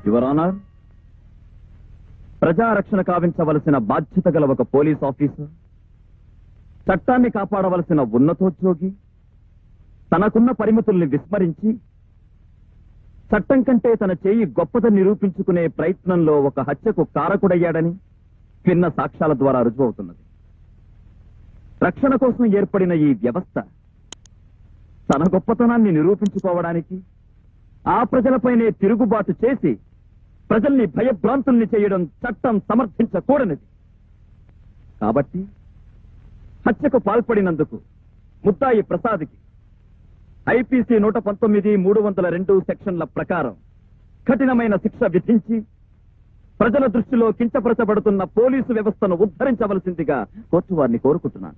Your honour, ప్రజారక్షణ కావించవలసిన బాధ్యత గల ఒక పోలీస్ ఆఫీసర్, చట్టాన్ని కాపాడవలసిన ఉన్నతోద్యోగి తనకున్న పరిమితుల్ని విస్మరించి చట్టం కంటే తన చేయి గొప్పదని నిరూపించుకునే ప్రయత్నంలో ఒక హత్యకు కారకుడయ్యాడని విన్న సాక్ష్యాల ద్వారా రుజువవుతున్నది. రక్షణ కోసం ఏర్పడిన ఈ వ్యవస్థ తన గొప్పతనాన్ని నిరూపించుకోవడానికి ఆ ప్రజలపైనే తిరుగుబాటు చేసి ప్రజల్ని భయభ్రాంతుల్ని చేయడం చట్టం సమర్థించకూడనిది. కాబట్టి హత్యకు పాల్పడినందుకు ముద్దాయి ప్రసాద్కి ఐపీసీ 119(302) సెక్షన్ల ప్రకారం కఠినమైన శిక్ష విధించి ప్రజల దృష్టిలో కించపరచబడుతున్న పోలీసు వ్యవస్థను ఉద్ధరించవలసిందిగా కోర్టు వారిని కోరుకుంటున్నాను.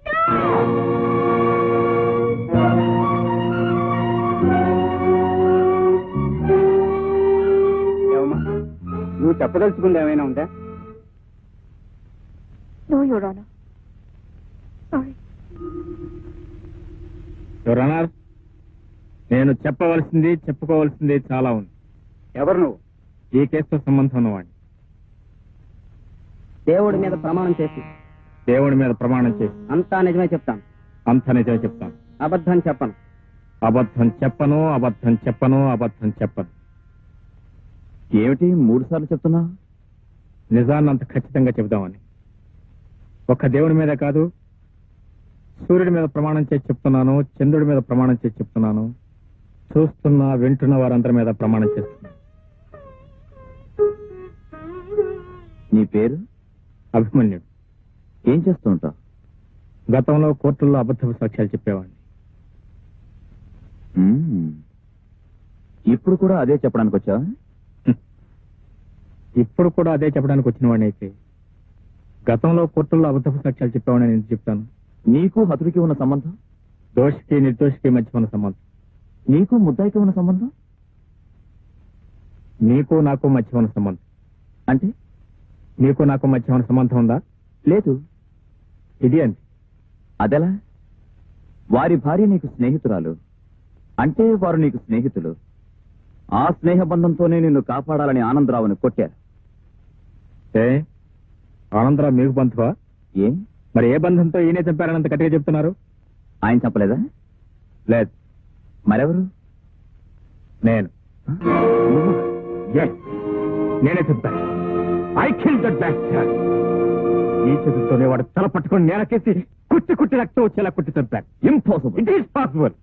నువ్వు చెప్పదలుచుకుంది ఏమైనా ఉందా? No your honour. Sorry. Your honour, నేను చెప్పవలసింది చెప్పుకోవాల్సింది చాలా ఉంది. ఎవరు నువ్వు? ఈ కేసుతో సంబంధం ఉన్నవాడిని. దేవుడి మీద ప్రమాణం చేసి దేవుడి మీద ప్రమాణం చేసి అంతా నిజమే చెప్తాను. అంత నిజమే చెప్తాను. అబద్ధం చెప్పను. అబద్ధం చెప్పను, అబద్ధం చెప్పను, అబద్ధం చెప్పను. ఏమిటి 3 సార్లు చెప్తున్నా? నిజాన్ని అంత ఖచ్చితంగా చెబుదామని. ఒక్క దేవుడి మీద కాదు, సూర్యుడి మీద ప్రమాణం చేసి చెప్తున్నాను, చంద్రుడి మీద ప్రమాణం చేసి చెప్తున్నాను, చూస్తున్న వింటున్న వారందరి మీద ప్రమాణం చేస్తున్నాను. నీ పేరు? అభిమన్యుడు. ఏం చేస్తూ ఉంటావు? గతంలో కోర్టుల్లో అబద్ధపు సాక్ష్యాలు చెప్పేవాడిని. ఇప్పుడు కూడా అదే చెప్పడానికి వచ్చా? ఇప్పుడు కూడా అదే చెప్పడానికి వచ్చిన వాడిని అయితే గతంలో కోర్టుల్లో అబద్ధపు సాక్ష్యాలు చెప్పేవాడిని నేను చెప్తాను. నీకు హతుడికి ఉన్న సంబంధం? దోషికి నిర్దోషికి మధ్య ఉన్న సంబంధం. నీకు ముద్దాయికి ఉన్న సంబంధం? నీకు నాకు మధ్య ఉన్న సంబంధం. అంటే నీకు నాకు మధ్య ఉన్న సంబంధం ఉందా? లేదు. ఇది అంతే. అదెలా? వారి భార్య నీకు స్నేహితురాలు అంటే వారు నీకు స్నేహితులు. ఆ స్నేహ బంధంతోనే నిన్ను కాపాడాలని ఆనందరావుని కొట్టారు. ఆనందరావు మీకు బంధువా? ఏ మరి ఏ బంధంతో ఈయనే చంపారనంత గట్టిగా చెప్తున్నారు? ఆయన చెప్పలేదా? లేదు. మరెవరు? నేను. నేనే చెప్పాను. ఐ కిల్ దట్ బ్యాక్టర్. ఈ చేతులతోనే వాడు తల పట్టుకుని నేలకేసి కుట్టి కుట్టి రక్తం వచ్చేలా కుట్టి చంపాను. ఇంపాసిబుల్. It is possible.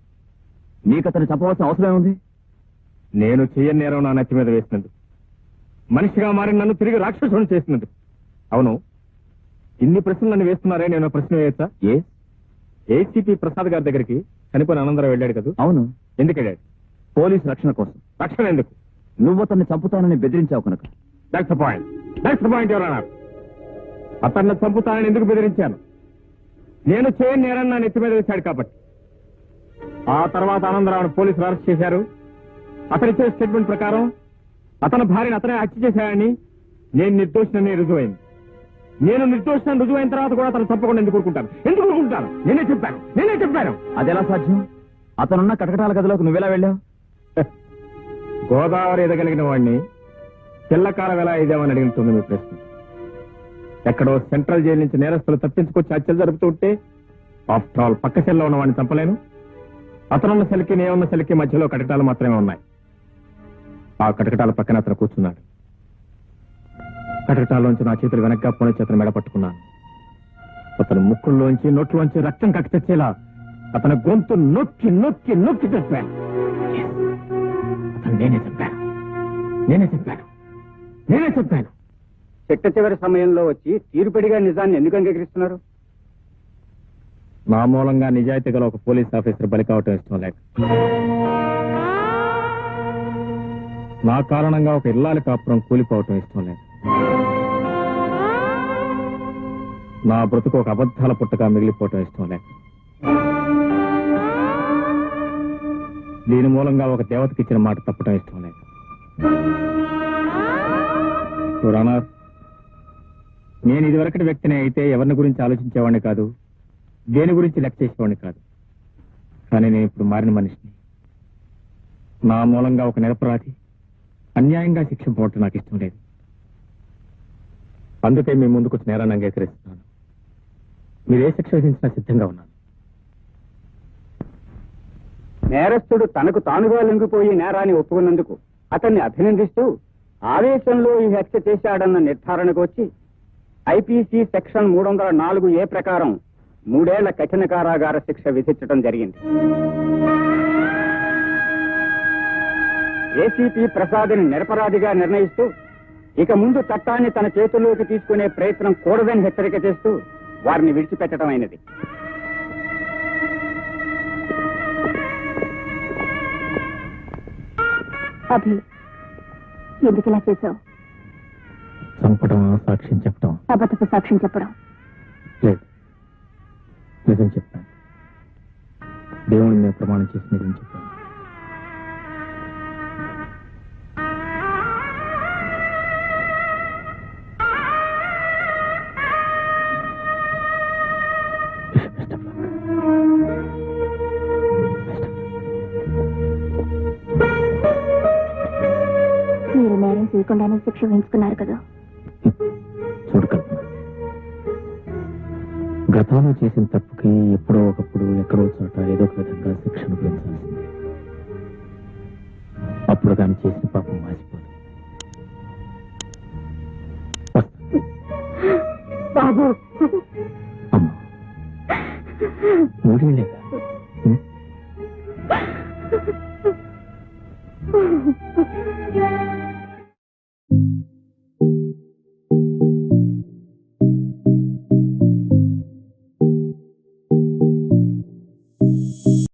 నీకు అతను చెప్పవలసిన అవసరం ఉంది. నేను చెయ్యని నేరం నా నెత్తి మీద వేసినందుకు, మనిషిగా మారి నన్ను తిరిగి రాక్షసుని చేసినందుకు. అవును, ఇన్ని ప్రశ్నలు నన్ను వేస్తున్నారే, నేను ప్రశ్న వేయచ్చా? ఏసీపీ ప్రసాద్ గారి దగ్గరికి చనిపోయిన ఆనందరావు వెళ్ళాడు కదా? అవును. ఎందుకు వెళ్ళాడు? పోలీసు రక్షణ కోసం. రక్షణ ఎందుకు? నువ్వు అతన్ని చంపుతానని బెదిరించావు కనుక. That's the point. That's the point your honour. అతన్ని చంపుతానని ఎందుకు బెదిరించాను? నేను చేయని నేరం నా నెత్తి మీద వేశాడు కాబట్టి. ఆ తర్వాత ఆనందరావును పోలీసులు అరెస్ట్ చేశారు. అతనిచ్చే స్టేట్మెంట్ ప్రకారం అతని భార్యను అతనే హత్య చేశాడని నేను నిర్దోషినని రుజువైంది. నేను నిర్దోషిని రుజువైన తర్వాత కూడా అతను తప్పకుండా ఎందుకు ఊరుకుంటాను? ఎందుకు ఊరుకుంటాను? నేనే చెప్పాను. అదెలా సాధ్యం? అతనున్న కటకటాల గదిలోకి నువ్వెలా వెళ్ళావు? గోదావరి ఎదగలిగిన వాడిని తెల్లకాలం ఎలా ఇదేమని అడుగుతుంది మీ ప్రశ్న. ఎక్కడో సెంట్రల్ జైలు నుంచి నేరస్తులు తప్పించుకొచ్చి హత్యలు జరుపుతుంటే ఆఫ్టర్ ఆల్ పక్క సెల్లో ఉన్న వాడిని చంపలేను. అతనున్న సెల్కి నేనున్న సెల్కి మధ్యలో కటకటాలు మాత్రమే ఉన్నాయి. ఆ కటకటాల పక్కన అతను కూర్చున్నాడు. కటకటాల్లోంచి నా చేతులు వెనక్గా పోనీ చేతులు మెడ పట్టుకున్నాను. అతను ముక్కుల్లోంచి నోట్లోంచి రక్తం కక్కి తెచ్చేలా అతని గొంతు నొక్కి నొక్కి నొక్కి చెప్పాను. అతను నేనే చెప్పాను. చిట్ట చివరి సమయంలో వచ్చి తీరుపడిగా నిజాన్ని ఎందుకు అంగీకరిస్తున్నారు? నా మూలంగా నిజాయితీ గల ఒక పోలీస్ ఆఫీసర్ బలి కావటం ఇష్టం లేక, నా కారణంగా ఒక ఇల్లాలి కాపురం కూలిపోవటం ఇష్టం లేక, నా బ్రతుకు ఒక అబద్ధాల పుట్టగా మిగిలిపోవటం ఇష్టం లేక, దీని మూలంగా ఒక దేవతకి ఇచ్చిన మాట తప్పటం ఇష్టం లేక. నేను ఇదివరకటి వ్యక్తిని అయితే ఎవరిని గురించి ఆలోచించేవాడిని కాదు, దేని గురించి లెక్క చేసేవాడిని కాదు. కానీ నేను ఇప్పుడు మారిన మనిషిని. నా మూలంగా ఒక నిరపరాధి అన్యాయంగా శిక్షింపబట్టు నాకు ఇష్టం లేదు. అందుకే మీ ముందుకు వచ్చి నేరాన్ని అంగీకరిస్తున్నాను. మీరు ఏ శిక్ష విధించినా సిద్ధంగా ఉన్నాను. నేరస్తుడు తనకు తానుగా లొంగిపోయి నేరాన్ని ఒప్పుకున్నందుకు అతన్ని అభినందిస్తూ ఆవేశంలో ఈ హత్య చేశాడన్న నిర్ధారణకు వచ్చి ఐపీసీ సెక్షన్ 304A ప్రకారం 3 ఏళ్ల కఠిన కారాగార శిక్ష విధించడం జరిగింది. ఏసీపీ ప్రసాద్ని నిరపరాధిగా నిర్ణయిస్తూ ఇక ముందు చట్టాన్ని తన చేతుల్లోకి తీసుకునే ప్రయత్నం కూడదని హెచ్చరిక చేస్తూ వారిని విడిచిపెట్టడం అయినది. అభి, ఎందుకు ఇలా చేశావు? చంపడం, సాక్ష్యం చెప్పడం అబద్ధపు సాక్ష్యం చెప్పడం. లేదు, నిజం చెప్పాను. దేవుని మీద ప్రమాణం చేసి నిజం చెప్పాను. Best of luck. Best of luck. మీరు నేరం చేయకుండానే శిక్ష వేయించుకున్నారు కదా. చూడు కల్పన, గతంలో చేసిన తప్పుకి ఎప్పుడో ఒకప్పుడు ఎక్కడో చోట ఏదో ఒక విధంగా శిక్షను పెంచాల్సింది. అప్పుడు కానీ చేసిన పాపం మాసిపోదు. బాబు, అమ్మా, 3 ఏళ్ళేగా. ఉం?